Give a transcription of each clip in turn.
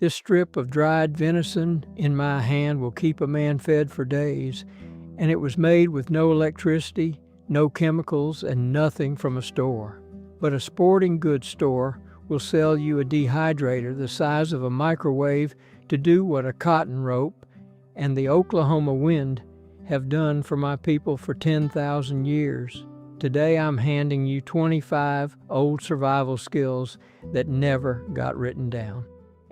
This strip of dried venison in my hand will keep a man fed for days, and it was made with no electricity, no chemicals, and nothing from a store. But a sporting goods store will sell you a dehydrator the size of a microwave to do what a cotton rope and the Oklahoma wind have done for my people for 10,000 years. Today I'm handing you 25 old survival skills that never got written down.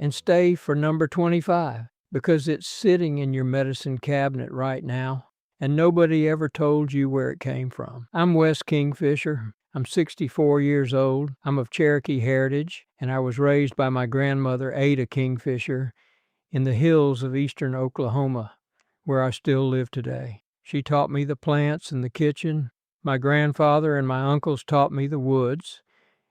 And stay for number 25, because it's sitting in your medicine cabinet right now, and nobody ever told you where it came from. I'm Wes Kingfisher. I'm 64 years old. I'm of Cherokee heritage, and I was raised by my grandmother, Ada Kingfisher, in the hills of eastern Oklahoma, where I still live today. She taught me the plants in the kitchen. My grandfather and my uncles taught me the woods,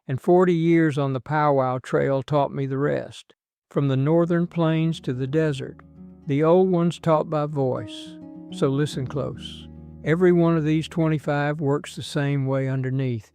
and 40 years on the powwow trail taught me the rest. From the northern plains to the desert, the old ones taught by voice. So listen close. Every one of these 25 works the same way underneath,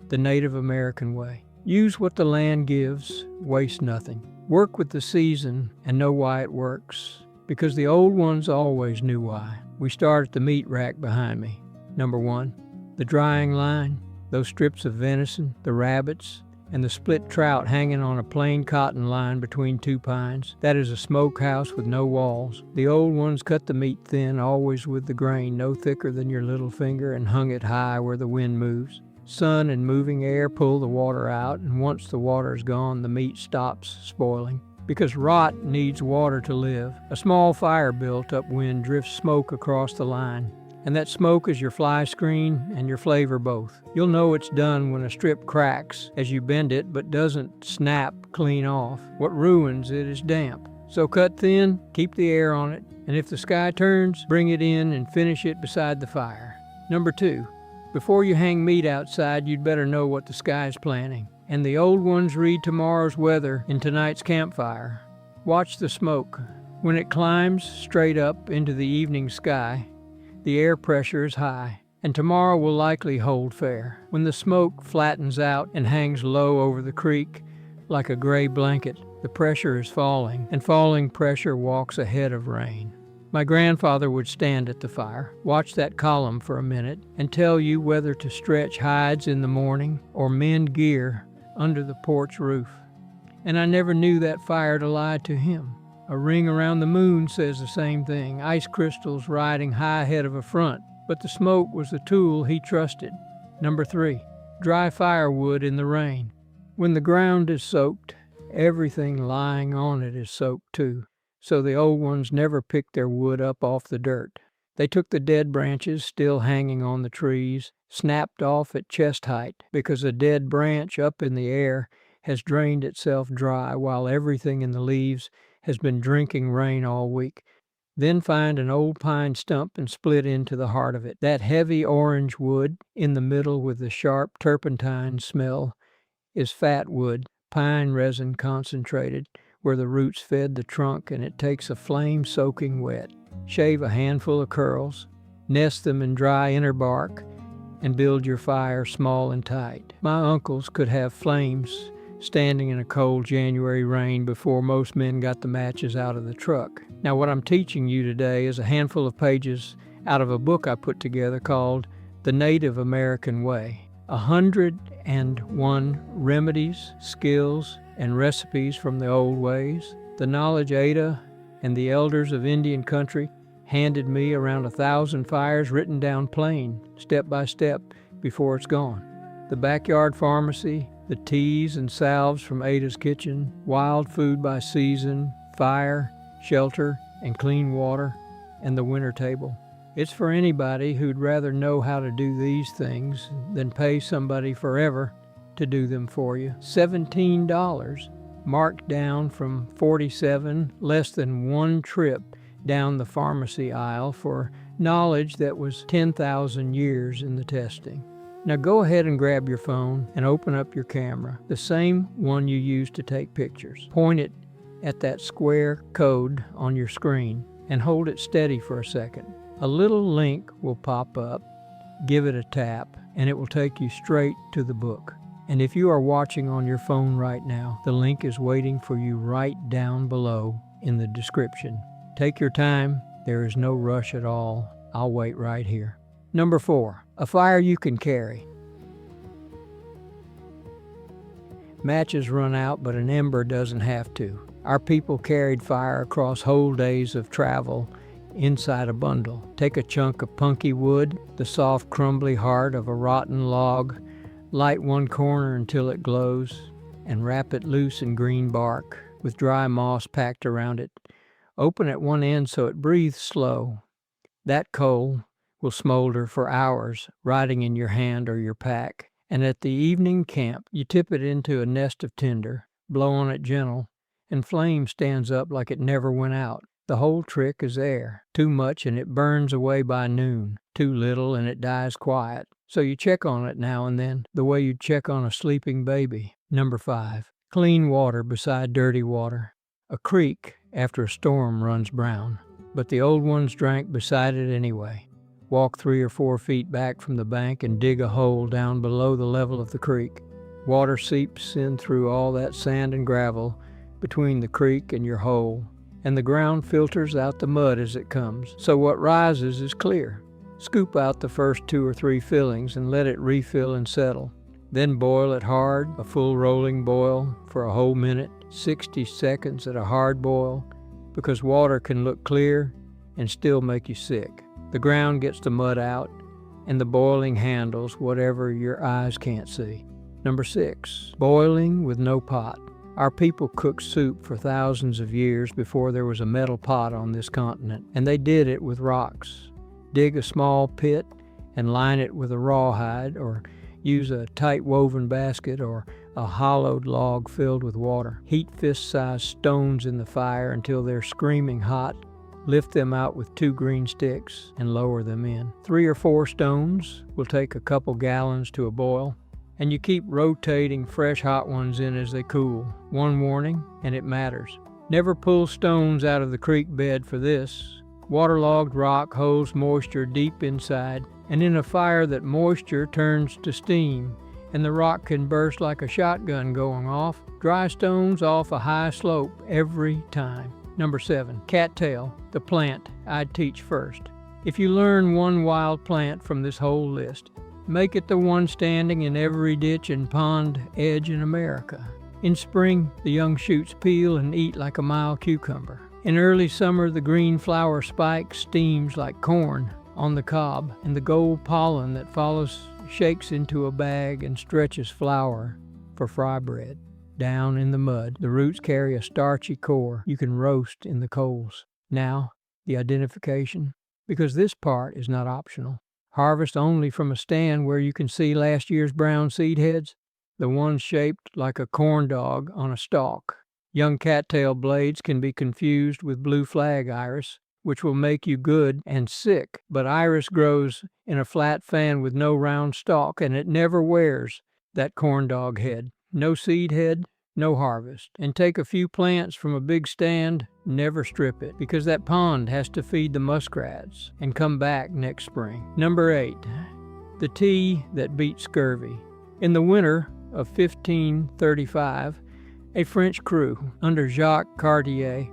the Native American way. Use what the land gives, waste nothing. Work with the season and know why it works, because the old ones always knew why. We start at the meat rack behind me. Number 1, the drying line, those strips of venison, the rabbits, and the split trout hanging on a plain cotton line between two pines. That is a smokehouse with no walls. The old ones cut the meat thin, always with the grain no thicker than your little finger, and hung it high where the wind moves. Sun and moving air pull the water out, and once the water is gone, the meat stops spoiling. Because rot needs water to live. A small fire built upwind drifts smoke across the line, and that smoke is your fly screen and your flavor both. You'll know it's done when a strip cracks as you bend it but doesn't snap clean off. What ruins it is damp. So cut thin, keep the air on it, and if the sky turns, bring it in and finish it beside the fire. Number 2, before you hang meat outside, you'd better know what the sky's planning. And the old ones read tomorrow's weather in tonight's campfire. Watch the smoke. When it climbs straight up into the evening sky, the air pressure is high, and tomorrow will likely hold fair. When the smoke flattens out and hangs low over the creek like a gray blanket, the pressure is falling, and falling pressure walks ahead of rain. My grandfather would stand at the fire, watch that column for a minute, and tell you whether to stretch hides in the morning or mend gear under the porch roof. And I never knew that fire to lie to him. A ring around the moon says the same thing, ice crystals riding high ahead of a front, but the smoke was the tool he trusted. Number 3, dry firewood in the rain. When the ground is soaked, everything lying on it is soaked too, so the old ones never picked their wood up off the dirt. They took the dead branches still hanging on the trees, snapped off at chest height, because a dead branch up in the air has drained itself dry while everything in the leaves has been drinking rain all week. Then find an old pine stump and split into the heart of it. That heavy orange wood in the middle with the sharp turpentine smell is fat wood, pine resin concentrated, where the roots fed the trunk, and it takes a flame soaking wet. Shave a handful of curls, nest them in dry inner bark, and build your fire small and tight. My uncles could have flames standing in a cold January rain before most men got the matches out of the truck. Now what I'm teaching you today is a handful of pages out of a book I put together called The Native American Way. 101 remedies, skills, and recipes from the old ways. The knowledge Ada and the elders of Indian country handed me around 1,000 fires written down plain, step by step, before it's gone. The backyard pharmacy, the teas and salves from Ada's kitchen, wild food by season, fire, shelter, and clean water, and the winter table. It's for anybody who'd rather know how to do these things than pay somebody forever to do them for you. $17, marked down from $47, less than one trip down the pharmacy aisle for knowledge that was 10,000 years in the testing. Now go ahead and grab your phone and open up your camera, the same one you use to take pictures. Point it at that square code on your screen and hold it steady for a second. A little link will pop up. Give it a tap and it will take you straight to the book. And if you are watching on your phone right now, the link is waiting for you right down below in the description. Take your time. There is no rush at all. I'll wait right here. Number 4, a fire you can carry. Matches run out, but an ember doesn't have to. Our people carried fire across whole days of travel inside a bundle. Take a chunk of punky wood, the soft, crumbly heart of a rotten log, light one corner until it glows, and wrap it loose in green bark with dry moss packed around it. Open at one end so it breathes slow. That coal will smolder for hours, rotting in your hand or your pack. And at the evening camp, you tip it into a nest of tinder, blow on it gentle, and flame stands up like it never went out. The whole trick is there. Too much and it burns away by noon. Too little and it dies quiet. So you check on it now and then, the way you'd check on a sleeping baby. Number 5, clean water beside dirty water. A creek after a storm runs brown, but the old ones drank beside it anyway. Walk 3 or 4 feet back from the bank and dig a hole down below the level of the creek. Water seeps in through all that sand and gravel between the creek and your hole, and the ground filters out the mud as it comes, so what rises is clear. Scoop out the first 2 or 3 fillings and let it refill and settle. Then boil it hard, a full rolling boil for a whole minute, 60 seconds at a hard boil, because water can look clear and still make you sick. The ground gets the mud out, and the boiling handles whatever your eyes can't see. Number 6, boiling with no pot. Our people cooked soup for thousands of years before there was a metal pot on this continent, and they did it with rocks. Dig a small pit and line it with a rawhide, or use a tight woven basket or a hollowed log filled with water. Heat fist-sized stones in the fire until they're screaming hot. Lift them out with 2 green sticks and lower them in. 3 or 4 stones will take a couple gallons to a boil, and you keep rotating fresh hot ones in as they cool. One warning, and it matters. Never pull stones out of the creek bed for this. Waterlogged rock holds moisture deep inside, and in a fire that moisture turns to steam, and the rock can burst like a shotgun going off. Dry stones off a high slope every time. Number 7, cattail, the plant I'd teach first. If you learn one wild plant from this whole list, make it the one standing in every ditch and pond edge in America. In spring, the young shoots peel and eat like a mild cucumber. In early summer, the green flower spike steams like corn on the cob, and the gold pollen that follows shakes into a bag and stretches flour for fry bread. Down in the mud, the roots carry a starchy core you can roast in the coals. Now, the identification, because this part is not optional. Harvest only from a stand where you can see last year's brown seed heads, the ones shaped like a corn dog on a stalk. Young cattail blades can be confused with blue flag iris, which will make you good and sick, but iris grows in a flat fan with no round stalk, and it never wears that corn dog head. No seed head, no harvest. And take a few plants from a big stand, never strip it, because that pond has to feed the muskrats and come back next spring. Number 8, the tea that beat scurvy. In the winter of 1535, a French crew under Jacques Cartier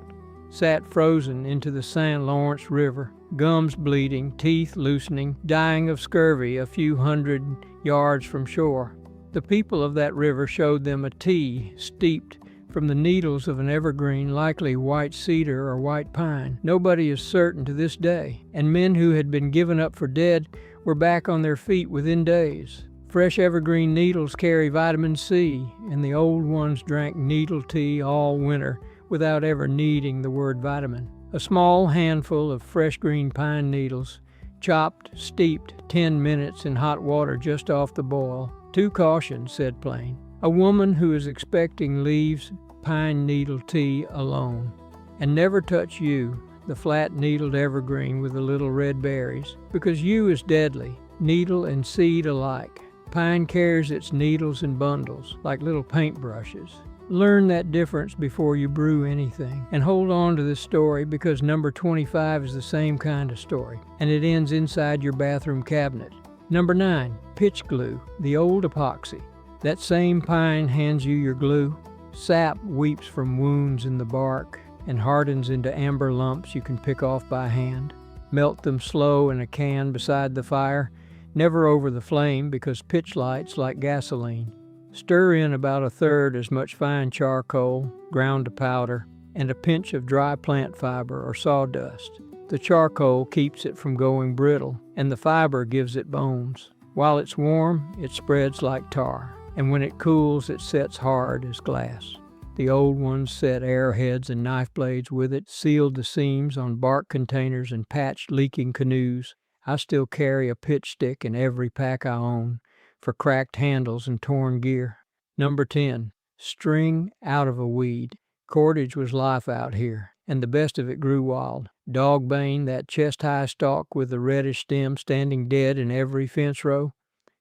sat frozen into the St. Lawrence River, gums bleeding, teeth loosening, dying of scurvy a few hundred yards from shore. The people of that river showed them a tea steeped from the needles of an evergreen, likely white cedar or white pine. Nobody is certain to this day, and men who had been given up for dead were back on their feet within days. Fresh evergreen needles carry vitamin C, and the old ones drank needle tea all winter without ever needing the word vitamin. A small handful of fresh green pine needles, chopped, steeped 10 minutes in hot water just off the boil. 2 cautions, said Plain. A woman who is expecting leaves pine needle tea alone. And never touch yew, the flat-needled evergreen with the little red berries, because yew is deadly, needle and seed alike. Pine carries its needles in bundles, like little paintbrushes. Learn that difference before you brew anything. And hold on to this story, because number 25 is the same kind of story, and it ends inside your bathroom cabinet. Number 9, pitch glue, the old epoxy. That same pine hands you your glue. Sap weeps from wounds in the bark and hardens into amber lumps you can pick off by hand. Melt them slow in a can beside the fire, never over the flame because pitch light's like gasoline. Stir in about a third as much fine charcoal, ground to powder, and a pinch of dry plant fiber or sawdust. The charcoal keeps it from going brittle, and the fiber gives it bones. While it's warm, it spreads like tar, and when it cools, it sets hard as glass. The old ones set arrowheads and knife blades with it, sealed the seams on bark containers and patched leaking canoes. I still carry a pitch stick in every pack I own for cracked handles and torn gear. Number 10. String out of a weed. Cordage was life out here, and the best of it grew wild. Dogbane, that chest-high stalk with the reddish stem standing dead in every fence row,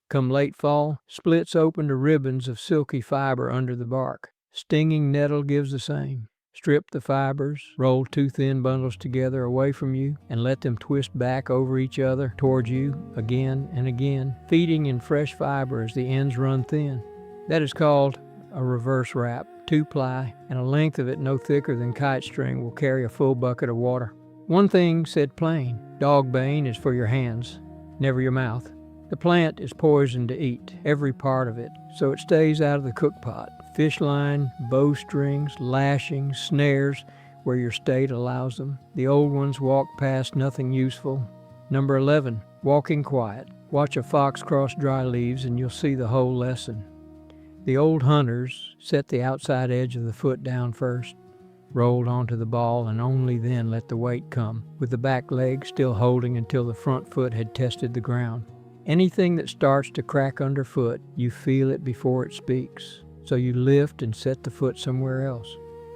come late fall, splits open to ribbons of silky fiber under the bark. Stinging nettle gives the same. Strip the fibers, roll 2 thin bundles together away from you, and let them twist back over each other towards you again and again, feeding in fresh fiber as the ends run thin. That is called a reverse wrap, 2-ply, and a length of it no thicker than kite string will carry a full bucket of water. One thing said plain, dogbane is for your hands, never your mouth. The plant is poison to eat, every part of it, so it stays out of the cook pot. Fish line, bowstrings, lashings, snares, where your state allows them. The old ones walk past nothing useful. Number 11, walking quiet. Watch a fox cross dry leaves and you'll see the whole lesson. The old hunters set the outside edge of the foot down first, rolled onto the ball, and only then let the weight come, with the back leg still holding until the front foot had tested the ground. Anything that starts to crack underfoot, you feel it before it speaks. So you lift and set the foot somewhere else.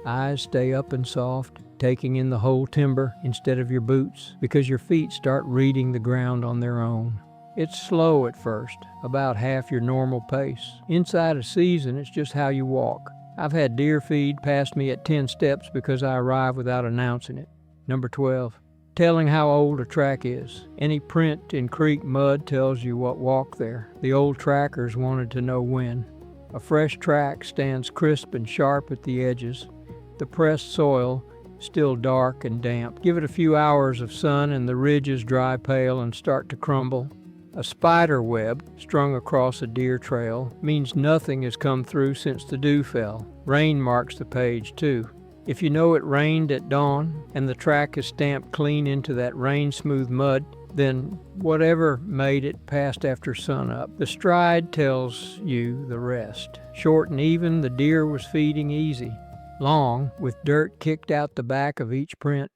Eyes stay up and soft, taking in the whole timber instead of your boots, because your feet start reading the ground on their own. It's slow at first, about half your normal pace. Inside a season, it's just how you walk. I've had deer feed past me at 10 steps because I arrive without announcing it. Number 12, telling how old a track is. Any print in creek mud tells you what walked there. The old trackers wanted to know when. A fresh track stands crisp and sharp at the edges, the pressed soil still dark and damp. Give it a few hours of sun and the ridges dry pale and start to crumble. A spider web strung across a deer trail means nothing has come through since the dew fell. Rain marks the page too. If you know it rained at dawn and the track is stamped clean into that rain-smooth mud, then whatever made it passed after sunup. The stride tells you the rest. Short and even, the deer was feeding easy. Long, with dirt kicked out the back of each print,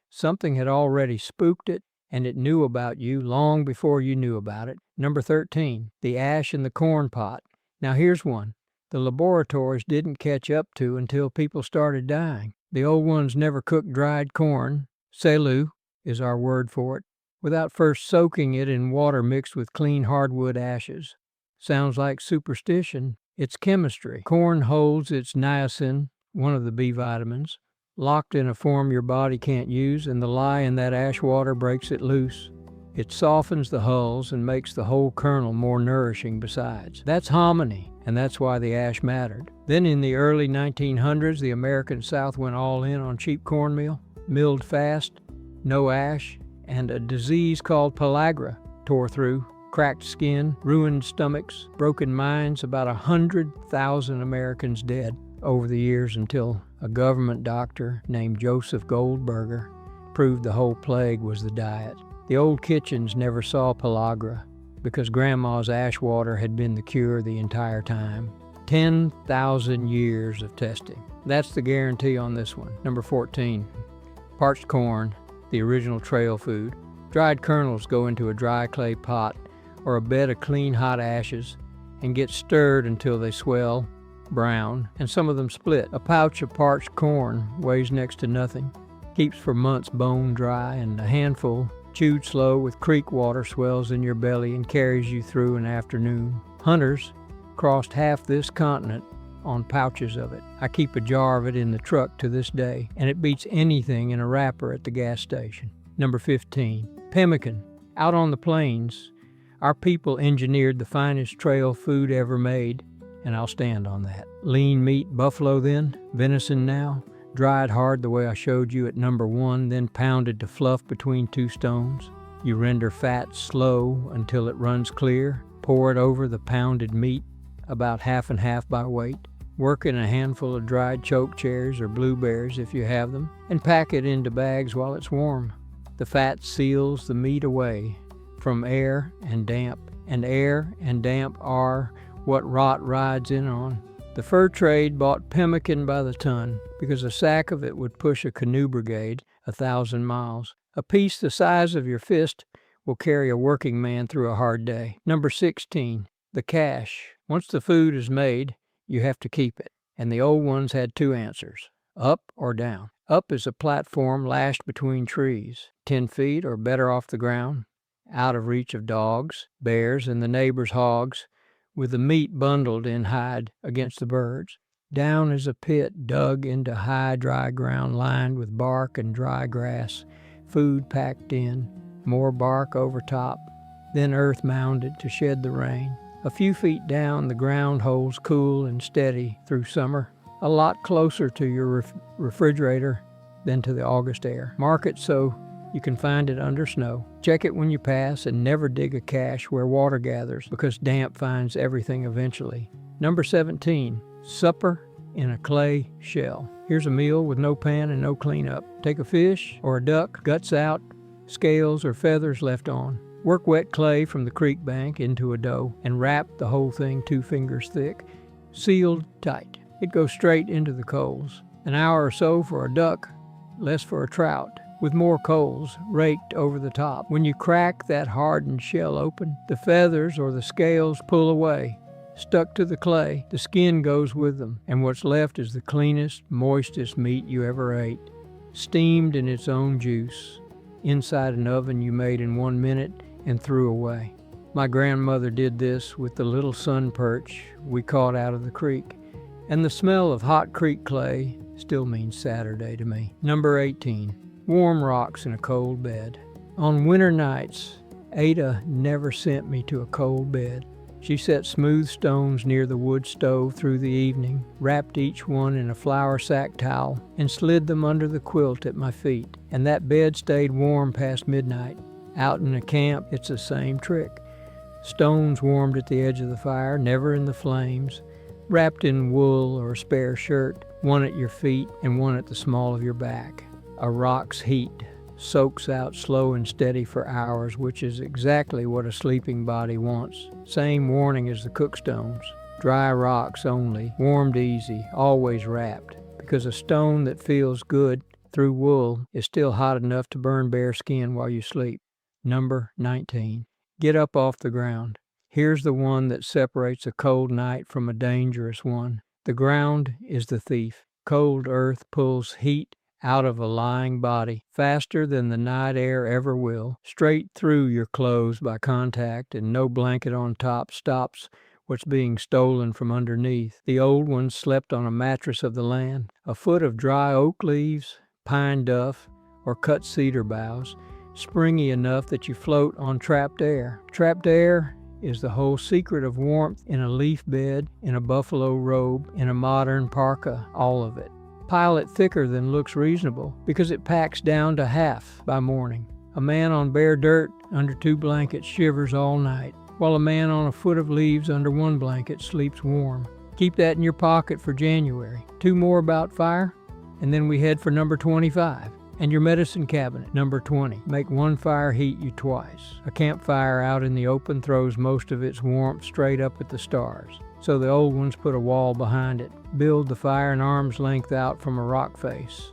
something had already spooked it, and it knew about you long before you knew about it. Number 13, the ash in the corn pot. Now here's one the laboratories didn't catch up to until people started dying. The old ones never cooked dried corn, selu is our word for it, without first soaking it in water mixed with clean hardwood ashes. Sounds like superstition. It's chemistry. Corn holds its niacin, one of the B vitamins, locked in a form your body can't use, and the lye in that ash water breaks it loose. It softens the hulls and makes the whole kernel more nourishing besides. That's hominy, and that's why the ash mattered. Then in the early 1900s, the American South went all in on cheap cornmeal, milled fast, no ash, and a disease called pellagra tore through. Cracked skin, ruined stomachs, broken minds, about 100,000 Americans dead over the years until a government doctor named Joseph Goldberger proved the whole plague was the diet. The old kitchens never saw pellagra because Grandma's ash water had been the cure the entire time. 10,000 years of testing. That's the guarantee on this one. Number 14, parched corn, the original trail food. Dried kernels go into a dry clay pot or a bed of clean hot ashes and get stirred until they swell brown, and some of them split. A pouch of parched corn weighs next to nothing, keeps for months bone dry, and a handful, chewed slow with creek water, swells in your belly and carries you through an afternoon. Hunters crossed half this continent on pouches of it. I keep a jar of it in the truck to this day, and it beats anything in a wrapper at the gas station. Number 15, pemmican. Out on the plains, our people engineered the finest trail food ever made, and I'll stand on that. Lean meat buffalo then, venison now, dried hard the way I showed you at number 1, then pounded to fluff between 2 stones. You render fat slow until it runs clear. Pour it over the pounded meat, about half and half by weight. Work in a handful of dried choke cherries or blueberries if you have them, and pack it into bags while it's warm. The fat seals the meat away from air and damp, and air and damp are what rot rides in on. The fur trade bought pemmican by the ton because a sack of it would push a canoe brigade 1,000 miles. A piece the size of your fist will carry a working man through a hard day. Number 16, the cache. Once the food is made, you have to keep it. And the old ones had 2 answers, up or down. Up is a platform lashed between trees, 10 feet or better off the ground, out of reach of dogs, bears, and the neighbors' hogs, with the meat bundled in hide against the birds. Down is a pit dug into high, dry ground lined with bark and dry grass, food packed in, more bark over top, then earth mounded to shed the rain. A few feet down, the ground holds cool and steady through summer, a lot closer to your refrigerator than to the August air. Mark it so you can find it under snow. Check it when you pass, and never dig a cache where water gathers, because damp finds everything eventually. Number 17, supper in a clay shell. Here's a meal with no pan and no cleanup. Take a fish or a duck, guts out, scales or feathers left on. Work wet clay from the creek bank into a dough and wrap the whole thing 2 fingers thick, sealed tight. It goes straight into the coals. An hour or so for a duck, less for a trout, with more coals raked over the top. When you crack that hardened shell open, the feathers or the scales pull away. Stuck to the clay, the skin goes with them, and what's left is the cleanest, moistest meat you ever ate, steamed in its own juice, inside an oven you made in 1 minute and threw away. My grandmother did this with the little sun perch we caught out of the creek, and the smell of hot creek clay still means Saturday to me. Number 18, warm rocks in a cold bed. On winter nights, Ada never sent me to a cold bed. She set smooth stones near the wood stove through the evening, wrapped each one in a flour sack towel, and slid them under the quilt at my feet, and that bed stayed warm past midnight. Out in a camp, it's the same trick. Stones warmed at the edge of the fire, never in the flames, wrapped in wool or a spare shirt, one at your feet and one at the small of your back. A rock's heat soaks out slow and steady for hours, which is exactly what a sleeping body wants. Same warning as the cookstones. Dry rocks only, warmed easy, always wrapped, because a stone that feels good through wool is still hot enough to burn bare skin while you sleep. Number 19. Get up off the ground. Here's the one that separates a cold night from a dangerous one. The ground is the thief. Cold earth pulls heat out of a lying body faster than the night air ever will, straight through your clothes by contact, and no blanket on top stops what's being stolen from underneath. The old ones slept on a mattress of the land, a foot of dry oak leaves, pine duff, or cut cedar boughs, springy enough that you float on trapped air. Trapped air is the whole secret of warmth in a leaf bed, in a buffalo robe, in a modern parka, all of it. Pile it thicker than looks reasonable, because it packs down to half by morning. A man on bare dirt under 2 blankets shivers all night, while a man on a foot of leaves under 1 blanket sleeps warm. Keep that in your pocket for January. 2 more about fire, and then we head for number 25. And your medicine cabinet, number 20. Make 1 fire heat you twice. A campfire out in the open throws most of its warmth straight up at the stars, so the old ones put a wall behind it. Build the fire an arm's length out from a rock face,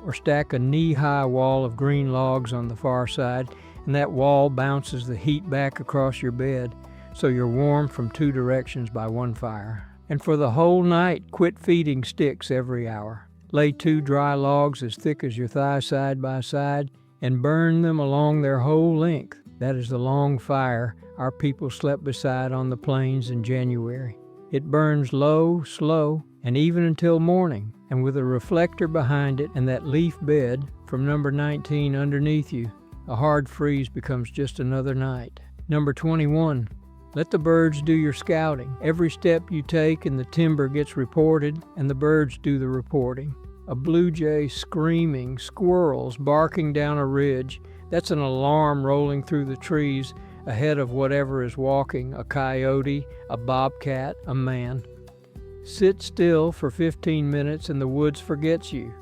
or stack a knee-high wall of green logs on the far side, and that wall bounces the heat back across your bed, so you're warm from 2 directions by 1 fire. And for the whole night, quit feeding sticks every hour. Lay 2 dry logs as thick as your thigh side by side, and burn them along their whole length. That is the long fire our people slept beside on the plains in January. It burns low, slow, and even until morning, and with a reflector behind it and that leaf bed from number 19 underneath you, a hard freeze becomes just another night. Number 21, Let the birds do your scouting. Every step you take in the timber gets reported, and the birds do the reporting. A blue jay screaming, squirrels barking down a ridge. That's an alarm rolling through the trees ahead of whatever is walking, a coyote, a bobcat, a man. Sit still for 15 minutes and the woods forgets you.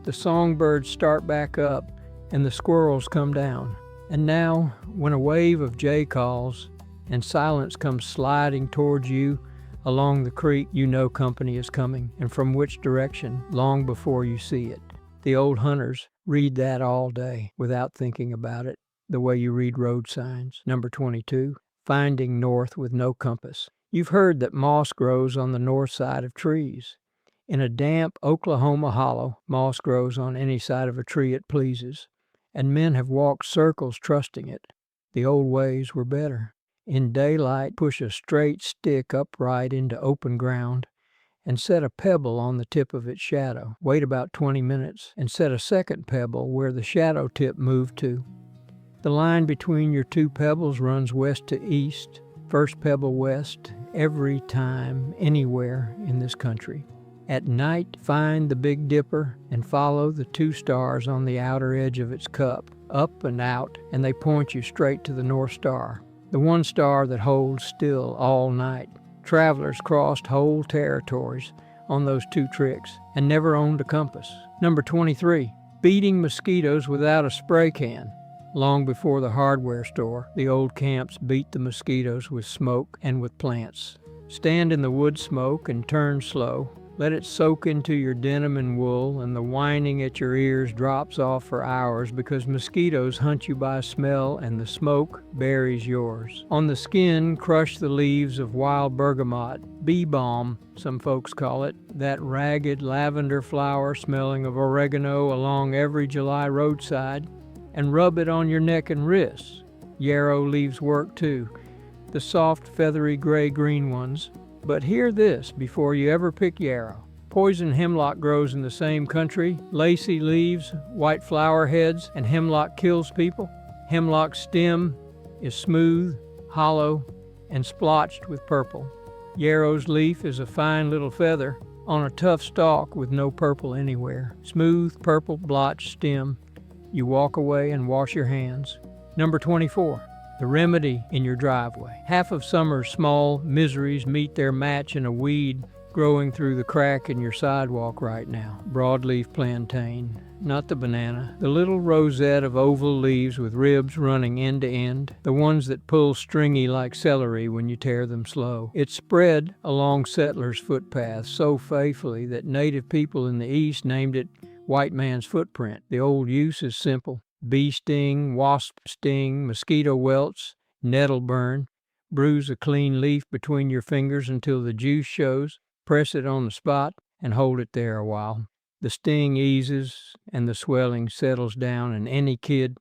The songbirds start back up and the squirrels come down. And now, when a wave of jay calls and silence comes sliding towards you along the creek, you know company is coming, and from which direction, long before you see it. The old hunters read that all day without thinking about it, the way you read road signs. Number 22, finding north with no compass. You've heard that moss grows on the north side of trees. In a damp Oklahoma hollow, moss grows on any side of a tree it pleases, and men have walked circles trusting it. The old ways were better. In daylight, push a straight stick upright into open ground and set a pebble on the tip of its shadow. Wait about 20 minutes and set a second pebble where the shadow tip moved to. The line between your two pebbles runs west to east, first pebble west, every time, anywhere in this country. At night, find the Big Dipper and follow the two stars on the outer edge of its cup, up and out, and they point you straight to the North Star, the one star that holds still all night. Travelers crossed whole territories on those two tricks and never owned a compass. Number 23, beating mosquitoes without a spray can. Long before the hardware store, the old camps beat the mosquitoes with smoke and with plants. Stand in the wood smoke and turn slow. Let it soak into your denim and wool, and the whining at your ears drops off for hours because mosquitoes hunt you by smell and the smoke buries yours. On the skin, crush the leaves of wild bergamot, bee balm, some folks call it, that ragged lavender flower smelling of oregano along every July roadside, and rub it on your neck and wrists. Yarrow leaves work too, the soft, feathery gray-green ones. But hear this before you ever pick yarrow. Poison hemlock grows in the same country, lacy leaves, white flower heads, and hemlock kills people. Hemlock's stem is smooth, hollow, and splotched with purple. Yarrow's leaf is a fine little feather on a tough stalk with no purple anywhere. Smooth, purple, blotched stem. You walk away and wash your hands. Number 24. The remedy in your driveway. Half of summer's small miseries meet their match in a weed growing through the crack in your sidewalk right now. Broadleaf plantain, not the banana. The little rosette of oval leaves with ribs running end to end, the ones that pull stringy like celery when you tear them slow. It's spread along settlers' footpaths so faithfully that native people in the East named it white man's footprint. The old use is simple. Bee sting, wasp sting, mosquito welts, nettle burn. Bruise a clean leaf between your fingers until the juice shows. Press it on the spot and hold it there a while. The sting eases and the swelling settles down, and any kid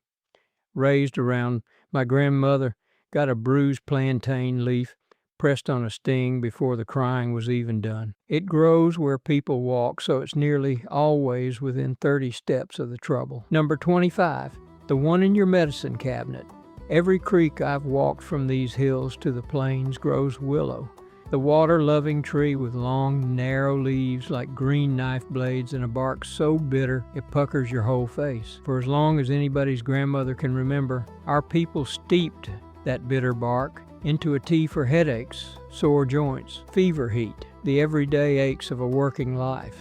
raised around my grandmother got a bruised plantain leaf pressed on a sting before the crying was even done. It grows where people walk, so it's nearly always within 30 steps of the trouble. Number 25, the one in your medicine cabinet. Every creek I've walked from these hills to the plains grows willow, the water-loving tree with long, narrow leaves like green knife blades and a bark so bitter it puckers your whole face. For as long as anybody's grandmother can remember, our people steeped that bitter bark into a tea for headaches, sore joints, fever heat, the everyday aches of a working life.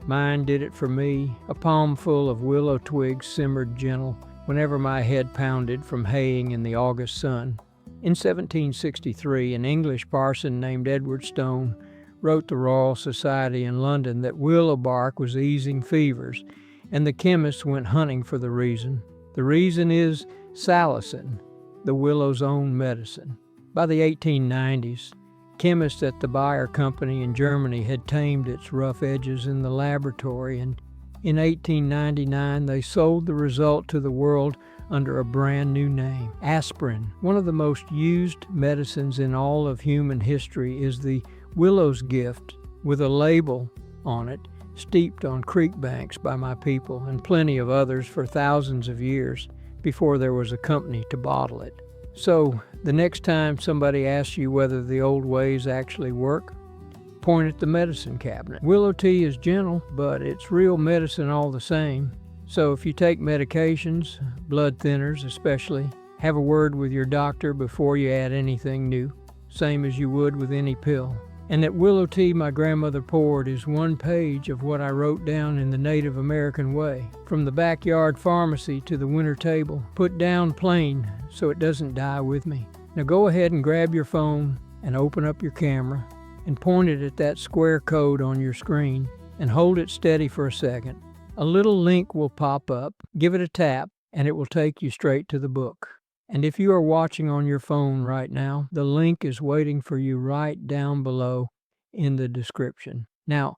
Mine did it for me. A palmful of willow twigs simmered gentle whenever my head pounded from haying in the August sun. In 1763, an English parson named Edward Stone wrote the Royal Society in London that willow bark was easing fevers, and the chemists went hunting for the reason. The reason is salicin, the willow's own medicine. By the 1890s, chemists at the Bayer Company in Germany had tamed its rough edges in the laboratory, and in 1899 they sold the result to the world under a brand new name, aspirin. One of the most used medicines in all of human history is the willow's gift, with a label on it steeped on creek banks by my people and plenty of others for thousands of years before there was a company to bottle it. So, the next time somebody asks you whether the old ways actually work, point at the medicine cabinet. Willow tea is gentle, but it's real medicine all the same. So if you take medications, blood thinners especially, have a word with your doctor before you add anything new, same as you would with any pill. And that willow tea my grandmother poured is one page of what I wrote down in the Native American way. From the backyard pharmacy to the winter table, put down plain so it doesn't die with me. Now go ahead and grab your phone and open up your camera and point it at that square code on your screen and hold it steady for a second. A little link will pop up, give it a tap, and it will take you straight to the book. And if you are watching on your phone right now, the link is waiting for you right down below in the description. Now,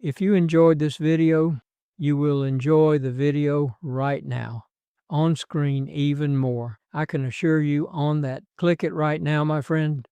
if you enjoyed this video, you will enjoy the video right now, on screen even more. I can assure you on that. Click it right now, my friend.